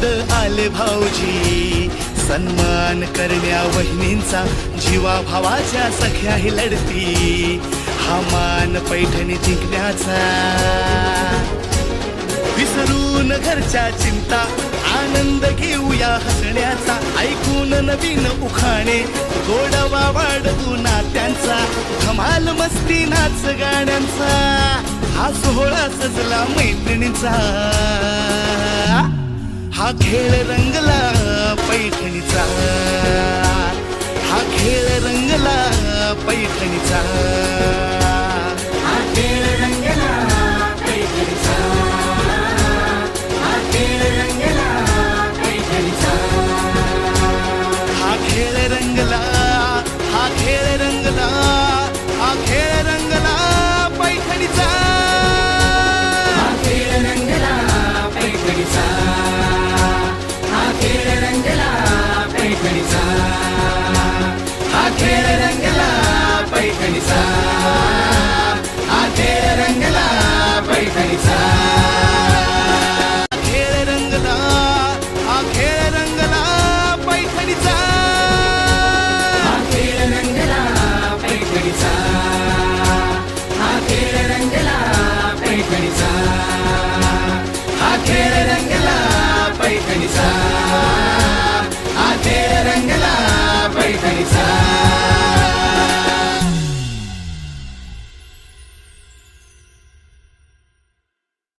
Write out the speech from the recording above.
नंद आले भाऊजी, सन्मान करण्या वहिनींचा, जीवा भावाच्या सख्याही लढती, हा मान पैठणी जिंकण्याचा. विसरून घरच्या चिंता, आनंद घेऊया हसण्याचा, ऐकून नवीन उखाणे, गोडवा वाढवू नात्यांचा, धमाल मस्ती नाच गाण्यांचा, हा सोहळा सजला मैत्रिणींचा. हा खेळ रंगला पैठणीचा, हा खेळ रंगला पैठणीचा, हा खेळ रंगला पैठणीचा, हा खेळ रंगला पैठणीचा, हा खेळ रंगला, हा खेळ रंगला, हा खेळ रंगला पैठणीचा, हा खेळ रंगला पैठणीचा, हा खेळ रंगला पैठणीचा, हा खेळ रंगला पैठणीचा, हा खेळ रंगला पैठणीचा. खेळ रंगला, हा खेळ रंगला पैठणीचा, हा खेळ रंगला पैठणीचा, हा खेळ रंगला पैठणीचा, हा खेळ रंगला पैठणीचा, हा खेळ रंगला पैठणीचा.